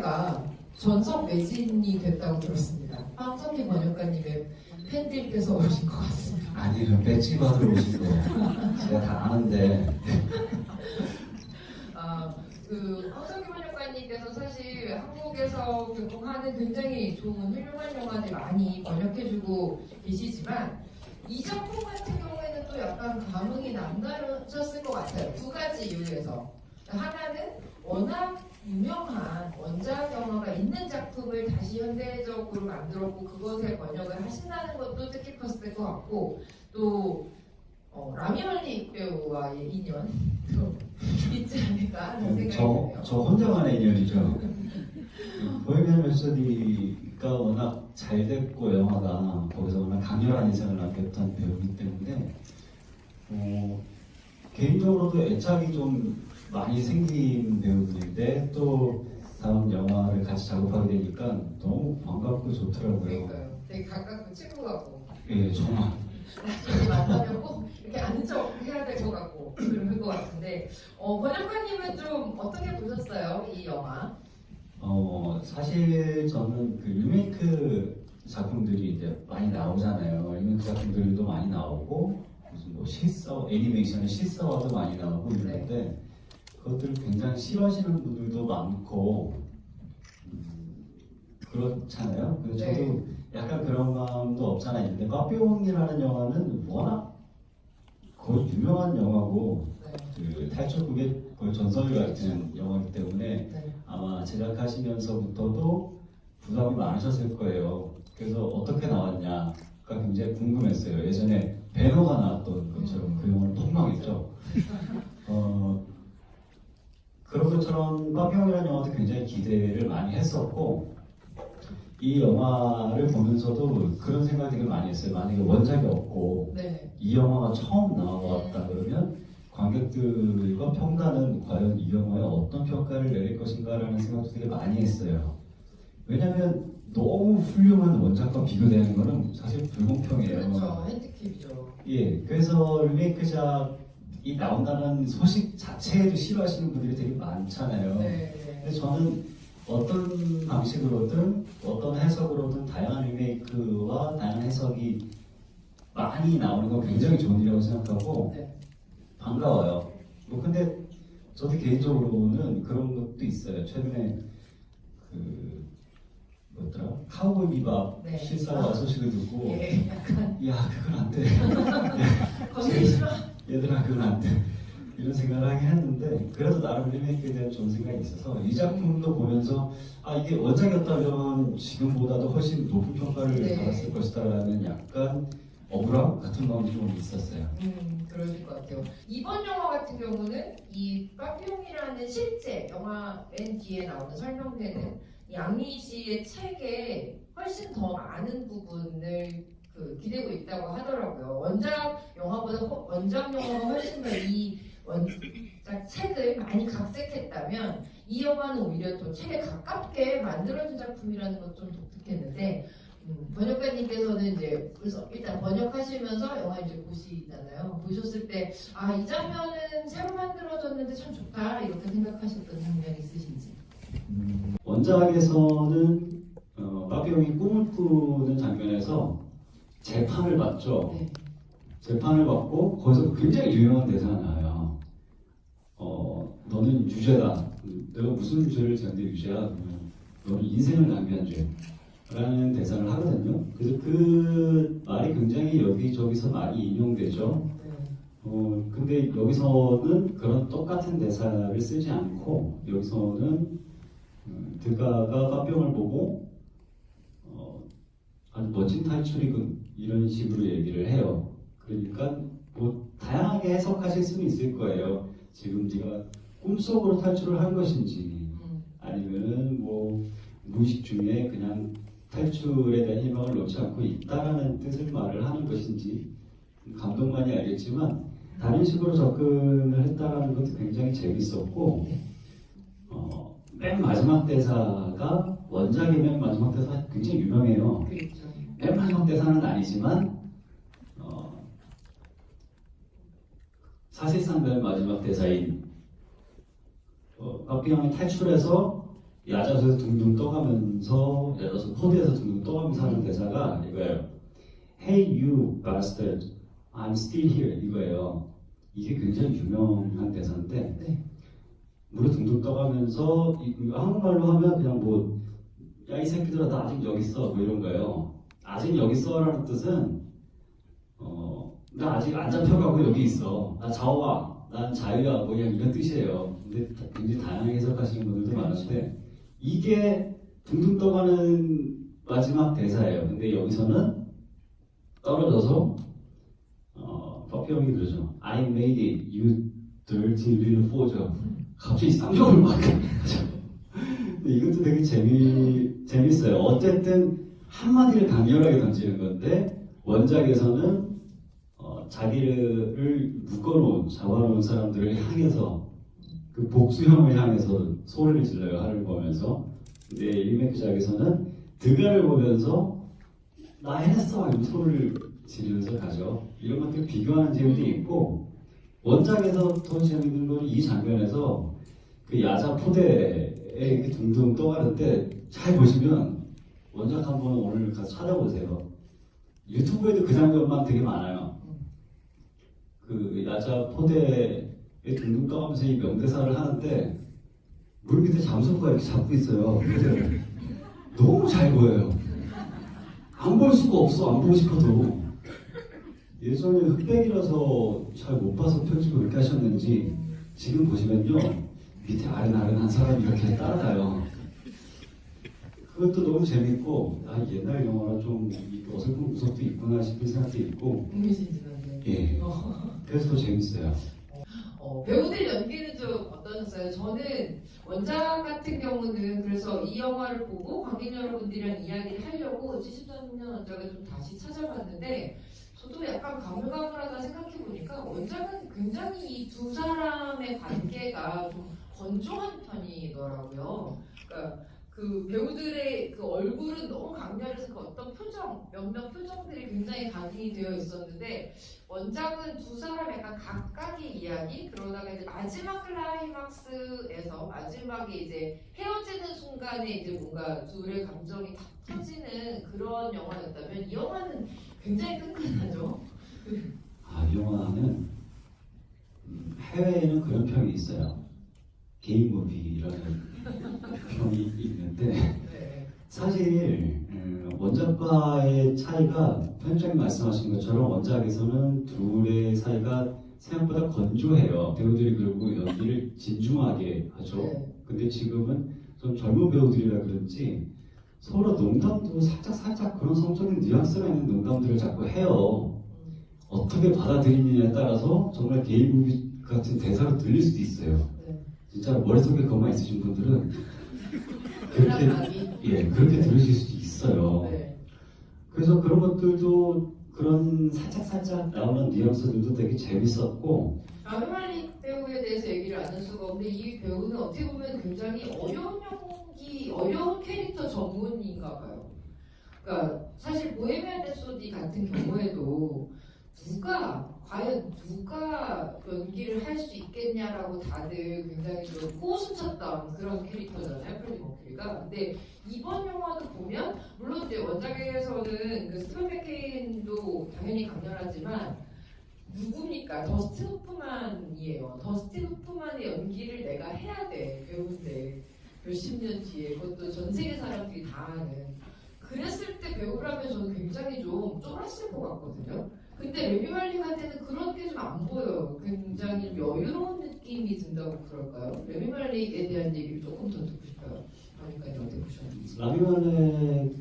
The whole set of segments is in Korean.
노래가 전석 매진이 됐다고 들었습니다. 황석희 번역가님의 팬들께서 오신 것 같습니다. 아니요, 배지 받으러 오신 거 제가 다 아는데. 황석희 번역가님께서 사실 한국에서 개봉하는 굉장히 좋은 훌륭한 영화들 많이 번역해주고 계시지만 이 작품 같은 경우에는 또 약간 감흥이 남다르셨을 것 같아요. 두 가지 이유에서. 하나는 워낙 유명한 원작 영화가 있는 작품을 다시 현대적으로 만들었고 그것에 번역을 하신다는 것도 특히 컸을 것 같고 또 라미올리 배우와의 인연도 있지 않을까 하는 생각이 드네요. 저 혼자만의 인연이죠. 보헤미안 랩소디가 워낙 잘 됐고 영화가 거기서 워낙 강렬한 인상을 남겼던 배우이기 때문에 개인적으로도 애착이 좀 많이 생긴 배우분인데 또 다음 영화를 같이 작업하게 되니까 너무 반갑고 좋더라고요. 그러니까요. 되게 가깝고 친구 같고. 예, 정말. 이렇게 만나면 꼭 이렇게 아는 척 해야 될 것 같고 그럴 것 같은데 번역가님은 좀 어떻게 보셨어요? 이 영화? 사실 저는 그 리메이크 작품들이 이제 많이 나오잖아요. 리메이크 작품들도 많이 나오고 무슨 뭐 애니메이션의 실사화도 많이 나오고 이러는데 그것들을 굉장히 싫어하시는 분들도 많고 그렇잖아요. 그래서 네. 저도 약간 그런 마음도 없지 않아 있는데 빠삐용이라는 영화는 워낙 거의 유명한 영화고 그 탈출국의 거의 전설 같은 영화이기 때문에 아마 제작하시면서부터도 부담이 많으셨을 거예요. 그래서 어떻게 나왔냐가 굉장히 궁금했어요. 예전에 배너가 나왔던 것처럼 그 영화는 폭망했죠. 그런 것처럼 빠삐용이라는 영화도 굉장히 기대를 많이 했었고 이 영화를 보면서도 그런 생각을 되게 많이 했어요. 만약에 원작이 없고 이 영화가 처음 나왔다 그러면 관객들과 평단은 과연 이 영화에 어떤 평가를 내릴 것인가라는 생각도 되게 많이 했어요. 왜냐하면 너무 훌륭한 원작과 비교되는 거는 사실 불공평해요. 그렇죠. 핸디캡이죠. 예, 그래서 리메이크작이 나온다는 소식 자체에도 싫어하시는 분들이 되게 많잖아요. 근데 저는 어떤 방식으로든 어떤 해석으로든 다양한 리메이크와 다양한 해석이 많이 나오는 건 굉장히 좋은 일이라고 생각하고 반가워요. 근데 저도 개인적으로는 그런 것도 있어요. 최근에 그 뭐더라? 카우보이 비밥 실사화 소식을 듣고 야 그건 안 돼. 거기 싫어. 얘들아 그건 안 돼. 이런 생각을 하긴 했는데 그래도 나름 리메이크에 대한 좋은 생각이 있어서 이 작품도 보면서 이게 원작이었다면 지금보다도 훨씬 높은 평가를 받았을 것이다 라는 약간 억울함 같은 마음이 좀 있었어요. 그러실 것 같아요. 이번 영화 같은 경우는 이 빠삐용이라는 실제 영화 맨 뒤에 나오는 설명되는 양희 씨의 책에 훨씬 더 많은 부분을 기대고 있다고 하더라고요. 원작 영화가 훨씬 더 이 원작 책을 많이 각색했다면 이 영화는 오히려 또 책에 가깝게 만들어진 작품이라는 것 좀 독특했는데 번역가님께서는 이제 그래서 일단 번역하시면서 영화 이제 보시잖아요. 보셨을 때 이 장면은 새로 만들어졌는데 참 좋다 이렇게 생각하셨던 장면이 있으신지? 원작에서는 빠삐용이 꿈을 꾸는 장면에서 재판을 받죠. 재판을 받고 거기서 굉장히 유명한 대사가 나와요. 너는 유죄다. 내가 무슨 죄를 지었는데 유죄야? 너는 인생을 낭비한 죄. 라는 대사를 하거든요. 그래서 그 말이 굉장히 여기저기서 많이 인용되죠. 근데 여기서는 그런 똑같은 대사를 쓰지 않고 여기서는 드가가 빠삐용을 보고 아주 멋진 탈출이군 이런 식으로 얘기를 해요. 그러니까 뭐 다양하게 해석하실 수는 있을 거예요. 지금 네가 꿈속으로 탈출을 한 것인지 아니면은 뭐 무의식 중에 그냥 탈출에 대한 희망을 놓지 않고 있다라는 뜻을 말을 하는 것인지 감독만이 알겠지만 다른 식으로 접근을 했다라는 것도 굉장히 재밌었고 맨 마지막 대사가 원작의 맨 마지막 대사 굉장히 유명해요. 맨 마지막 대사는 아니지만 사실상 맨 마지막 대사인 빠삐용이 탈출해서 야자수에서 둥둥 떠가면서 야자수 포대에서 둥둥 떠가면서 하는 대사가 이거예요. Hey you bastard, I'm still here 이거예요. 이게 굉장히 유명한 대사인데 네. 물에 둥둥 떠가면서 한국말로 하면 그냥 뭐 야 이 새끼들아 나 아직 여기 있어 뭐 이런 거예요. 아직 여기 있어라는 뜻은 나 아직 안 잡혀가고 여기 있어. 나 자와. 난 자유야. 뭐 그냥 이런 뜻이에요. 근데 굉장히 다양하게 해석하시는 분들도 많은데 이게 둥둥 떠가는 마지막 대사예요. 근데 여기서는 떨어져서 퍼피 형이 그러죠. I made it, you dirty little forger. 갑자기 쌍욕을 막 하죠. 근데 이것도 되게 재밌어요. 어쨌든 한마디를 강렬하게 던지는 건데 원작에서는 자기를 묶어놓은, 잡아놓은 사람들을 향해서 그 복수형을 향해서 소리를 질러요. 하를 보면서. 근데 리메이크작에서는 드가를 보면서 나 해냈어! 이런 소리를 지르면서 가죠. 이런 것들 비교하는 재미도 있고 원작에서 더 재밌는 건 이 장면에서 그 야자 포대에 이렇게 둥둥 떠가는데 잘 보시면 원작 한번 오늘 가서 찾아보세요. 유튜브에도 그 장면만 되게 많아요. 그 야자 포대에 둥둥 떠가면서 이 명대사를 하는데 물 밑에 잠수부가 이렇게 잡고 있어요. 근데 너무 잘 보여요. 안 볼 수가 없어. 안 보고 싶어도. 예전에 흑백이라서 잘 못 봐서 편집을 그렇게 하셨는지 지금 보시면요 밑에 아른아른한 사람이 이렇게 따라가요. 그것도 너무 재밌고 옛날 영화라 좀 어설픈 구석도 있구나 싶은 생각도 있고 흥미진진한데. 예. 그래서 더 재밌어요. 배우들 연기는 좀 어떠셨어요? 저는 원작 같은 경우는 그래서 이 영화를 보고 관객 여러분들이랑 이야기를 하려고 73년 원작을 좀 다시 찾아봤는데 저도 약간 가물가물하다 생각해보니까 원작은 굉장히 이 두 사람의 관계가 좀 건조한 편이더라고요. 그러니까 그 배우들의 그 얼굴은 너무 강렬해서 그 어떤 표정, 몇몇 표정들이 굉장히 각인이 되어 있었는데 원작은 두 사람 약간 각각의 이야기 그러다가 이제 마지막 클라이막스에서 마지막에 이제 헤어지는 순간에 이제 뭔가 둘의 감정이 탁 터지는 그런 영화였다면 이 영화는 굉장히 끈끈하죠. 이 영화는 해외에는 그런 평이 있어요. 게임 무비라는 평이 있는데 네. 사실 원작과의 차이가 편집장님 말씀하신 것처럼 원작에서는 둘의 사이가 생각보다 건조해요. 배우들이 그리고 연기를 진중하게 하죠. 네. 근데 지금은 좀 젊은 배우들이라 그런지 서로 농담도 살짝 그런 성적인 뉘앙스가 있는 농담들을 자꾸 해요. 어떻게 받아들이느냐에 따라서 정말 게임 무비 같은 대사로 들릴 수도 있어요. 네. 진짜 머릿속에 그것만 있으신 분들은 그렇게 들으실 수도 있어요. 네. 그래서 그런 것들도 그런 살짝 나오는 뉘앙스들도 되게 재밌었고 아르말릭 배우에 대해서 얘기를 안 할 수가 없는데 이 배우는 어떻게 보면 굉장히 어려운 연기, 어려운 캐릭터 전문인가 봐요. 그러니까 사실 보헤미안 랩소디 같은 경우에도 과연 누가 연기를 할 수 있겠냐라고 다들 굉장히 좀 호흡을 쳤던 그런 캐릭터잖아요, 프레디 머큐리가. 근데 이번 영화도 보면 물론 이제 원작에서는 그 스티븐 맥케인도 당연히 강렬하지만 누굽니까? 더스틴 호프만이에요. 더스틴 호프만의 연기를 내가 해야 돼, 배우인데 몇십 년 뒤에 그것도 전 세계 사람들이 다 아는. 그랬을 때 배우라면 저는 굉장히 좀 쫄았을 것 같거든요. 근데 레미 말릭한테는 그런 게 좀 안 보여요. 굉장히 여유로운 느낌이 든다고 그럴까요? 레미 말릭에 대한 얘기를 조금 더 듣고 싶어요. 그러니까 어떻게 보셨는지. 라미 말렉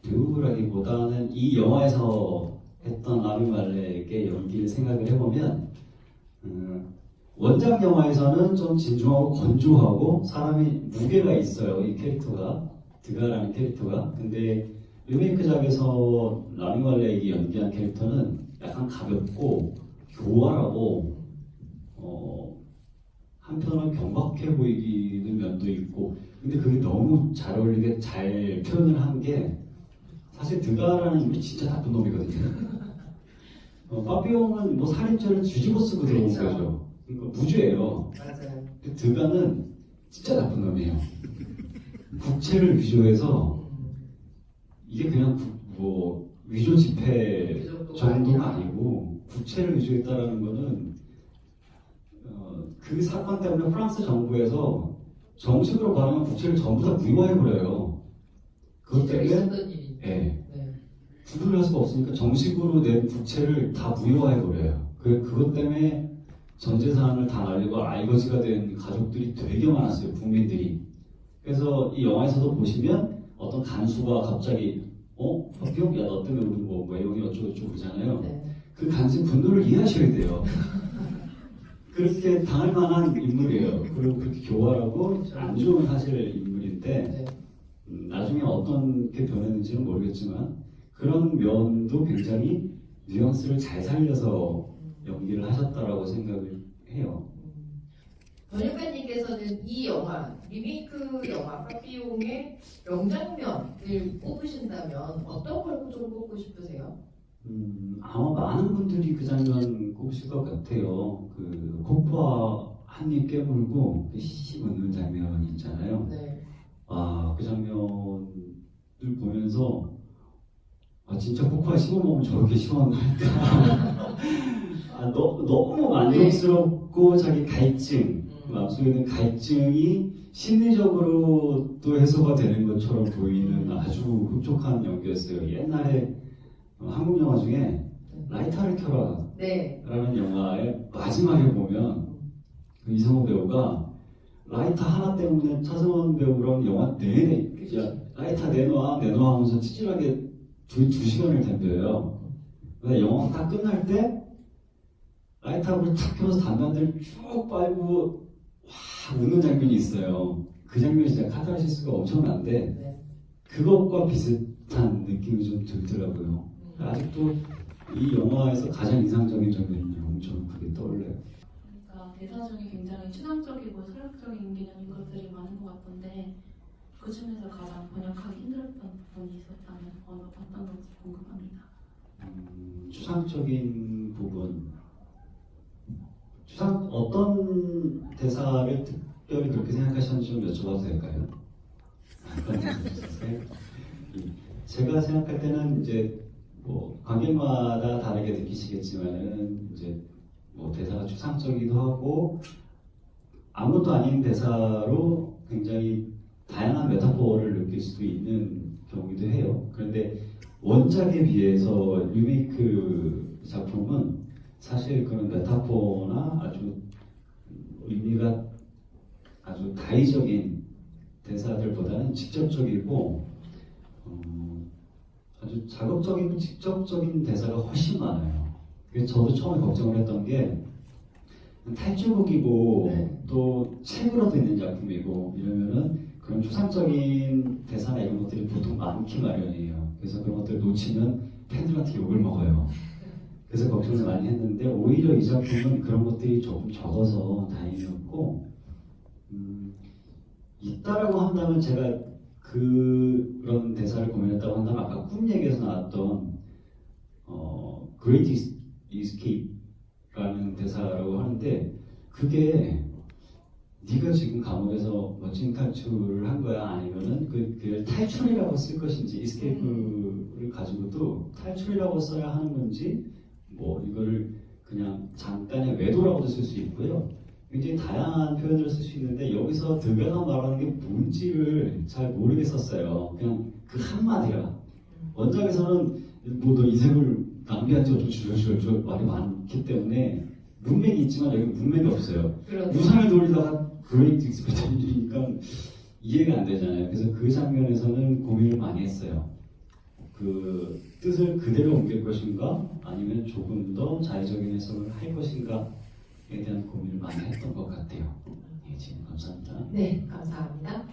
배우라기보다는 이 영화에서 했던 라미 말렉의 연기를 생각을 해보면 원작 영화에서는 좀 진중하고 건조하고 사람이 무게가 있어요. 이 캐릭터가 드가라는 캐릭터가. 근데 리메이크작에서 라미 말렉이 연기한 캐릭터는 약간 가볍고 교활하고 한편은 경박해 보이는 면도 있고 근데 그게 너무 잘 어울리게 잘 표현을 한 게 사실 드가라는 인물이 진짜 나쁜 놈이거든요. 빠삐용은 뭐 살인죄를 뒤집어 쓰고 들어온 거죠. 그러니까 무죄예요. 맞아요. 근데 드가는 진짜 나쁜 놈이에요. 국채를 위조해서 이게 그냥 뭐 위조 지폐 그 정도가 정도가 아니라. 아니고 국채를 위조했다라는 거는 그 사건 때문에 프랑스 정부에서 정식으로 발행한 국채를 전부 다 무효화해버려요. 그것 실제로 때문에 있었던 일이. 예, 네. 구분을 할 수가 없으니까 정식으로 낸 국채를 다 무효화해버려요. 그것 때문에 전 재산을 다 날리고 알거지가 된 가족들이 되게 많았어요. 국민들이. 그래서 이 영화에서도 보시면 어떤 간수가 갑자기 박병, 야, 너 때문에 우리 뭐 외형이 어쩌고저쩌고 그러잖아요. 네. 그 간수의 분노를 이해하셔야 돼요. 그렇게 당할 만한 인물이에요. 그리고 그렇게 교활하고 안 좋은 사실 인물인데 네. 나중에 어떻게 변했는지는 모르겠지만 그런 면도 굉장히 뉘앙스를 잘 살려서 연기를 하셨다라고 생각을 해요. 번역가님께서는 이 영화, 리메이크 영화 파피용의 명장면을 꼽으신다면 어떤 걸 좀 꼽고 싶으세요? 아마 많은 분들이 그 장면 꼽으실 것 같아요. 그 코프와 한 입 깨물고 씩 웃는 장면 있잖아요. 네. 그 장면을 보면서 진짜 코코아 씹어먹으면 저렇게 시원할까? 너무 만족스럽고 자기 갈증, 마음속에 있는 갈증이 심리적으로 또 해소가 되는 것처럼 보이는 아주 흡족한 연기였어요. 옛날에 한국 영화 중에 라이터를 켜라 네. 라는 영화의 마지막에 보면 그 이성호 배우가 라이터 하나 때문에 차승원 배우랑 영화 내내 야, 라이터 내놔 하면서 찌질하게 두 시간을 덤벼요. 근데 영화가 딱 끝날 때 라이터불을 탁 켜서 담배 한 대를 쭉 빨고 와 웃는 장면이 있어요. 그 장면이 진짜 카타르시스가 엄청난데 네. 그것과 비슷한 느낌이 좀 들더라고요. 아직도 이 영화에서 가장 인상적인 장면이 엄청 크게 떠올라요. 그러니까 대사 중에 굉장히 추상적이고 철학적인 개념인 것들이 많은 것 같던데 그 중에서 가장 번역하기 힘들었던 부분이 있었다면 어떤 건지 궁금합니다. 추상적인 부분, 어떤 대사를 특별히 그렇게 생각하셨는지 좀 여쭤봐도 될까요? 제가 생각할 때는 이제 뭐 관객마다 다르게 느끼시겠지만은 이제 뭐 대사가 추상적이기도 하고 아무것도 아닌 대사로 굉장히 다양한 메타포를 느낄 수도 있는 경우기도 해요. 그런데 원작에 비해서 리메이크 작품은 사실 그런 메타포나 아주 의미가 아주 다의적인 대사들보다는 직접적이고 아주 자극적이고 직접적인 대사가 훨씬 많아요. 그래서 저도 처음에 걱정을 했던 게 탈주곡이고 네. 또 책으로도 있는 작품이고 이러면은 그런 추상적인 대사나 이런 것들이 보통 많기 마련이에요. 그래서 그런 것들을 놓치면 팬들한테 욕을 먹어요. 그래서 걱정을 많이 했는데 오히려 이 작품은 그런 것들이 조금 적어서 다행이었고 있다라고 한다면 제가 그런 대사를 고민했다고 한다면 아까 꿈 얘기에서 나왔던 Great Escape라는 대사라고 하는데 그게 네가 지금 감옥에서 멋진 탈출을 한 거야 아니면은 그걸 탈출이라고 쓸 것인지 escape를 가지고도 탈출이라고 써야 하는 건지 뭐 이거를 그냥 잠깐의 외도라고도 쓸 수 있고요. 굉장히 다양한 표현을 쓸 수 있는데 여기서 드가가 말하는 게 뭔지를 잘 모르겠었어요. 그냥 그 한마디가 원작에서는 뭐 너 인생을 낭비하지 어쩌고 말이 많기 때문에 문맥이 있지만 여기 문맥이 없어요. 그렇죠. 우산을 돌리다가 그레이트 익스펙테이니까 이해가 안 되잖아요. 그래서 그 장면에서는 고민을 많이 했어요. 그 뜻을 그대로 옮길 것인가 아니면 조금 더 자의적인 해석을 할 것인가에 대한 고민을 많이 했던 것 같아요. 예, 지금 감사합니다. 네, 감사합니다.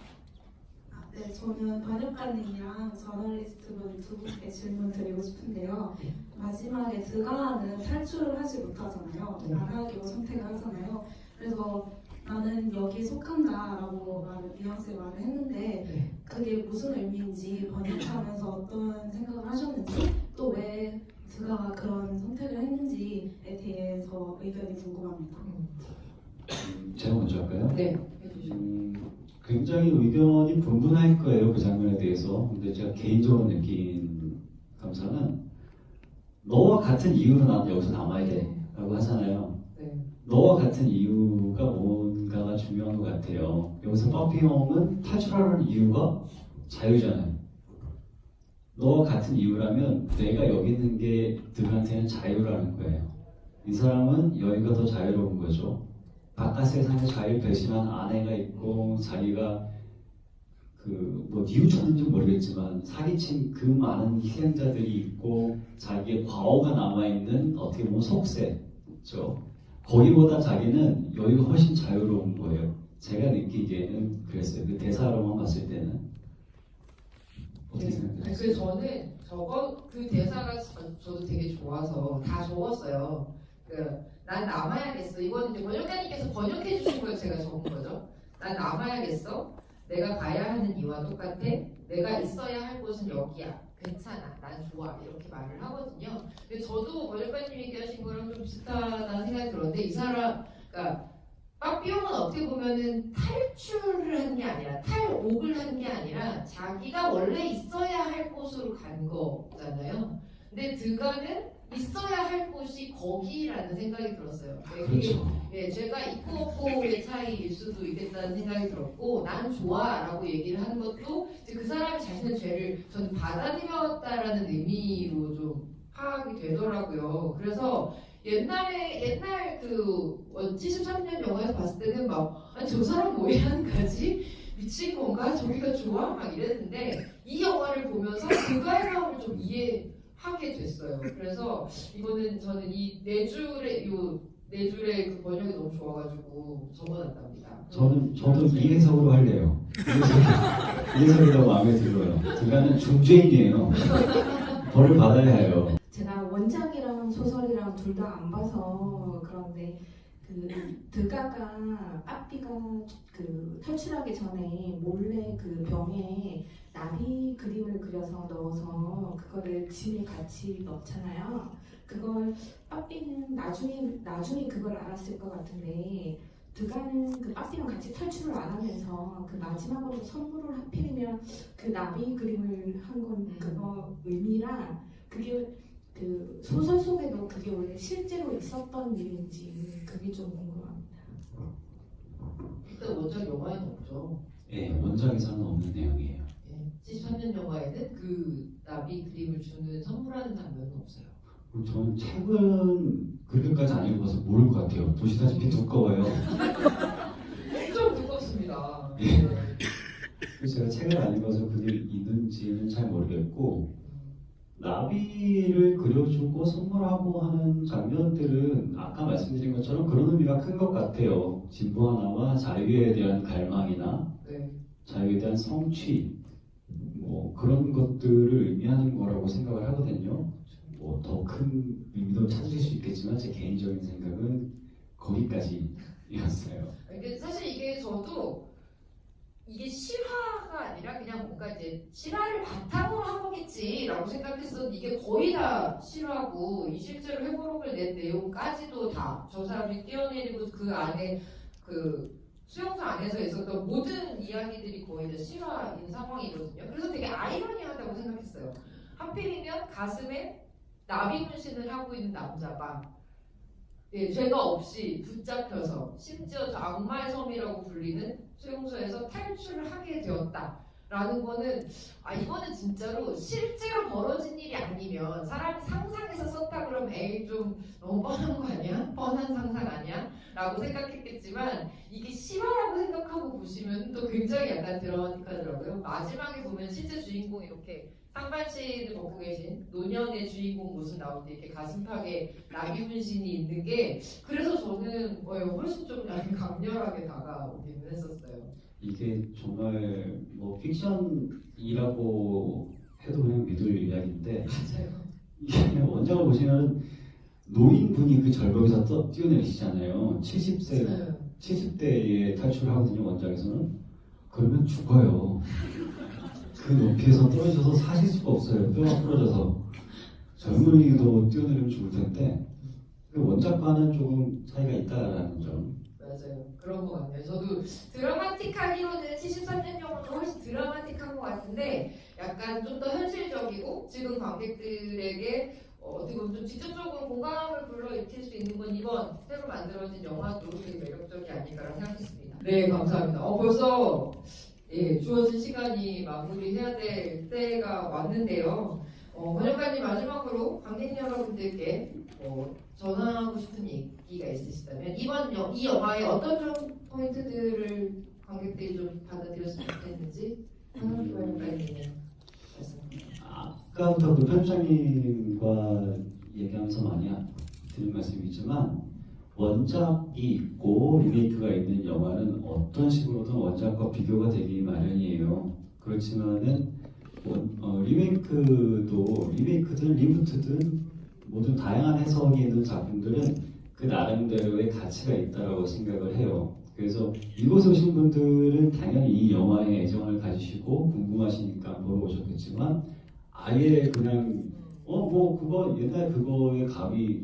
네, 저는 번역가님이랑 저널리스트분 두 분께 질문 드리고 싶은데요. 마지막에 드가는 탈출을 하지 못하잖아요. 나가기로 선택을 하잖아요. 그래서 나는 여기에 속한다라고 뉘앙스의 말을 했는데 그게 무슨 의미인지 번역하면서 어떤 생각을 하셨는지 또 왜 드가가 그런 선택을 했는지에 대해서 의견이 궁금합니다. 제가 먼저 할까요? 네, 해주시죠. 굉장히 의견이 분분할 거예요, 그 장면에 대해서. 근데 제가 개인적으로 느낀 감상은 너와 같은 이유로 나는 여기서 남아야 돼 라고 하잖아요. 네. 너와 같은 이유가 뭔가가 중요한 것 같아요. 여기서 빠삐용은 탈출하는 이유가 자유잖아요. 너와 같은 이유라면 내가 여기 있는 게 들한테는 자유라는 거예요. 이 사람은 여기가 더 자유로운 거죠. 바깥 세상에 자유를 배신한 아내가 있고 자기가 뭐 뉘우쳤는지 모르겠지만 사기친 그 많은 희생자들이 있고 자기의 과오가 남아있는 어떻게 보면 속세죠. 거기보다 자기는 여기가 훨씬 자유로운 거예요. 제가 느끼기에는 그랬어요. 그 대사로만 봤을 때는. 어떻게 생각하세요? 그래서 저는 그 대사가 저도 되게 좋아서 다 적었어요. 난 남아야겠어. 이거는 이제 번역가님께서 번역해 주신 걸 제가 적은 거죠. 난 남아야겠어. 내가 가야 하는 이유와 똑같아. 내가 있어야 할 곳은 여기야. 괜찮아. 난 좋아. 이렇게 말을 하거든요. 근데 저도 번역가님 얘기하신 거랑 좀 비슷하다는 생각이 들었는데 이 사람, 그러니까 빠삐용은 어떻게 보면은 탈출을 한 게 아니라 탈옥을 한 게 아니라 자기가 원래 있어야 할 곳으로 간 거잖아요. 근데 드가는 있어야 할 곳이 거기라는 생각이 들었어요. 네, 그렇죠. 예, 제가 있고 없고의 차이일 수도 있겠다는 생각이 들었고 난 좋아라고 얘기를 하는 것도 이제 그 사람이 자신의 죄를 저는 받아들였다라는 의미로 좀 파악이 되더라고요. 그래서 옛날 그 73년 영화에서 봤을 때는 막 아니 저 사람 왜 하는 거지? 미친 건가? 저기가 좋아? 막 이랬는데 이 영화를 보면서 그가의 마음을 좀 이해하게 됐어요. 그래서 이거는 저는 이 네 줄의 그 번역이 너무 좋아가지고 적어놨답니다. 저도 이 해석으로 할래요. 이 해석이 너무 마음에 들어요. 드가는 중죄인이에요. 벌을 받아야 해요. 제가 원작이랑 소설이랑 둘 다 안 봐서 그런데 그 드가가 빠삐가 그 탈출하기 전에 몰래 그 병에 나비 그림을 그려서 넣어서 그거를 짐에 같이 넣잖아요. 그걸 빠삐는 나중에 그걸 알았을 것 같은데 드가는 그 빠삐랑 같이 탈출을 안 하면서 그 마지막으로 선물을 하필이면 그 나비 그림을 한 건 그거 의미랑 그게 그 소설 속에도 그게 원래 실제로 있었던 일인지 그게 좀 궁금합니다. 일단 원작 영화에는 없죠. 예, 원작에서는 없는 내용이에요. 예, 73년 영화에는 그 나비 그림을 주는 선물하는 장면은 없어요. 저는 책은 그렇게까지 안 읽어서 모를 것 같아요. 보시다시피 두꺼워요. 좀 두껍습니다. 그래서 제가 책을 안 읽어서 그게 있는지는 잘 모르겠고 나비를 그려주고 선물하고 하는 장면들은 아까 말씀드린 것처럼 그런 의미가 큰 것 같아요. 진보 하나와 자유에 대한 갈망이나 네. 자유에 대한 성취 뭐 그런 것들을 의미하는 거라고 생각을 하거든요. 뭐 더 큰 의미도 찾으실 수 있겠지만 제 개인적인 생각은 거기까지였어요. 사실 이게 저도 이게 실화가 아니라 그냥 뭔가 이제 실화를 바탕으로 한 거겠지라고 생각했었는데 이게 거의 다 실화고 이 실제로 회고록을 낸 내용까지도 다 저 사람이 뛰어내리고 그 안에 그 수용소 안에서 있었던 모든 이야기들이 거의 다 실화인 상황이거든요. 그래서 되게 아이러니하다고 생각했어요. 하필이면 가슴에 나비 문신을 하고 있는 남자가 예, 죄가 없이 붙잡혀서 심지어 저 악마의 섬이라고 불리는 수용소에서 탈출을 하게 되었다라는 거는 이거는 진짜로 실제로 벌어진 일이 아니면 사람이 상상해서 썼다 그러면 에이 좀 너무 뻔한 거 아니야? 뻔한 상상 아니야? 라고 생각했겠지만 이게 실화라고 생각하고 보시면 또 굉장히 약간 드라마틱하더라고요. 마지막에 보면 실제 주인공이 이렇게 상반신을 벗고 계신 노년의 주인공 모습 나올 때 이렇게 가슴팍에 나비 문신이 있는 게 그래서 저는 훨씬 좀 약간 강렬하게 다가오기는 했었어요. 이게 정말 뭐 픽션이라고 해도 그냥 믿을 이야기인데 맞아요. 이게 원작을 보시면 노인분이 그 절벽에서 뛰어내리시잖아요. 70대에 탈출을 하거든요. 원작에서는. 그러면 죽어요. 그 높이에서 떨어져서 사실 수가 없어요. 뼈가 부러져서. 젊은이도 뛰어내리면 죽을 텐데 그 원작과는 조금 차이가 있다라는 점. 네. 맞아요. 그런 것 같네요. 저도 드라마틱하기로는 73년 영화가 훨씬 드라마틱한 것 같은데 약간 좀 더 현실적이고 지금 관객들에게 어떻게 보면 좀 직접적으로 공감을 불러일으킬 수 있는 건 이번 새로 만들어진 영화도 되게 매력적이 아닐까라고 생각했습니다. 네, 감사합니다. 벌써 주어진 시간이 마무리해야 될 때가 왔는데요. 번역가님 마지막으로 관객 여러분들께 전하고 싶은 얘기가 있으시다면 이 영화의 어떤 좀 포인트들을 관객들이 좀 받아들였으면 좋겠는지 한원기 번역가님의 말씀입니다. 아까부터 그 편집장님과 얘기하면서 많이 드린 말씀이지만 원작이 있고 리메이크가 있는 영화는 어떤 식으로든 원작과 비교가 되기 마련이에요. 그렇지만은 리메이크든 리부트든 모든 다양한 해석이 있는 작품들은 그 나름대로의 가치가 있다고 생각을 해요. 그래서 이곳에 오신 분들은 당연히 이 영화에 애정을 가지시고 궁금하시니까 보러 오셨겠지만 아예 그냥 그거 옛날 그거의 감이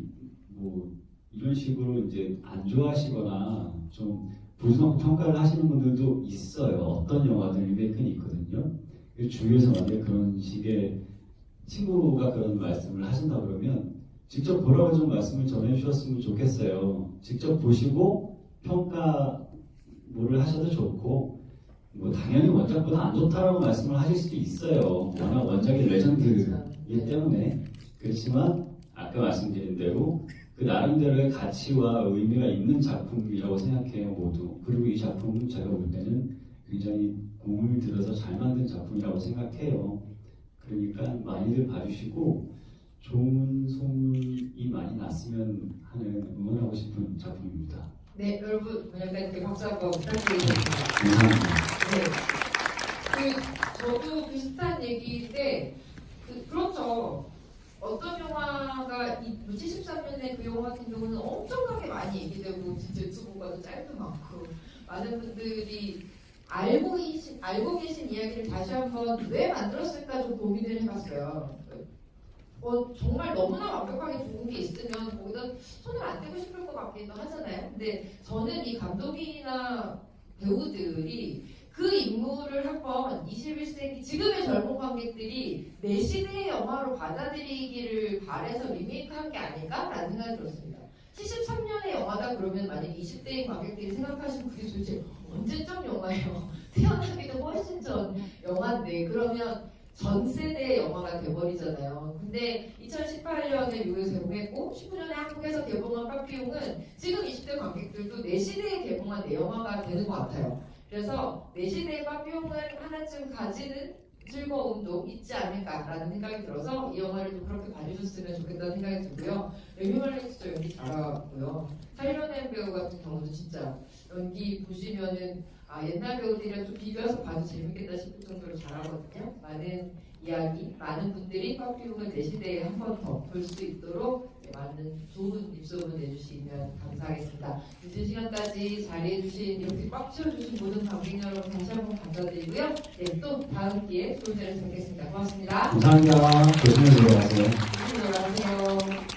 이런 식으로 이제 안 좋아하시거나 좀 부정적 평가를 하시는 분들도 있어요. 어떤 영화든 리메이크는 있거든요. 주위에서 만약에 그런 식의 친구가 그런 말씀을 하신다 그러면 직접 보라고 좀 말씀을 전해주셨으면 좋겠어요. 직접 보시고 평가 뭐를 하셔도 좋고 당연히 원작보다 안 좋다라고 말씀을 하실 수도 있어요. 워낙 원작이 레전드이기 때문에. 그렇지만 아까 말씀드린 대로 그 나름대로의 가치와 의미가 있는 작품이라고 생각해요, 모두. 그리고 이 작품은 제가 볼 때는 굉장히 공을 들여서 잘 만든 작품이라고 생각해요. 그러니까 많이들 봐주시고 좋은 소문이 많이 났으면 하는 응원하고 싶은 작품입니다. 네, 여러분 번역가님께 박수 한번 부탁드리겠습니다. 감사합니다. 저도 비슷한 얘기인데 그렇죠. 어떤 영화가 73년에 그 영화 같은 경우는 엄청나게 많이 얘기되고 진짜 유튜브가도 짤도 많고 많은 분들이 알고 계신 이야기를 다시 한번 왜 만들었을까 좀 고민을 해봤어요. 정말 너무나 완벽하게 좋은 게 있으면 거기다 손을 안 대고 싶을 것 같기도 하잖아요. 근데 저는 이 감독이나 배우들이 그 인물을 한번 21세기 지금의 젊은 관객들이 내 시대의 영화로 받아들이기를 바래서 리메이크한 게 아닐까라는 생각이 들었습니다. 73년의 영화다 그러면 만약 20대의 관객들이 생각하시면 그게 도대체 언제적 영화예요? 태어나기도 훨씬 전 영화인데 그러면 전 세대의 영화가 돼버리잖아요. 근데 2018년에 미국에서 개봉했고 19년에 한국에서 개봉한 빠삐용은 지금 20대 관객들도 내 시대에 개봉한 내 영화가 되는 것 같아요. 그래서 내 시대의 빠삐용을 하나쯤 가지는 즐거움도 있지 않을까라는 생각이 들어서 이 영화를 좀 그렇게 봐주셨으면 좋겠다는 생각이 들고요. 레미 말린 진짜 연기 잘하고요. 타이러넨 배우 같은 경우도 진짜 연기 보시면은 옛날 배우들이랑 좀 비교해서 봐도 재밌겠다 싶을 정도로 잘하거든요. 많은 이야기, 많은 분들이 빠삐용을 내 시대에 한 번 더 볼 수 있도록 많은 좋은 입소문 내주시면 감사하겠습니다. 늦은 시간까지 자리해주신 이렇게 꽉 채워주신 모든 관객 여러분 다시 한번 감사드리고요. 네, 또 다음 기회에 좋은 자리에서 뵙겠습니다. 고맙습니다. 감사합니다. 조심히 들어가세요. 조심히 들어가세요.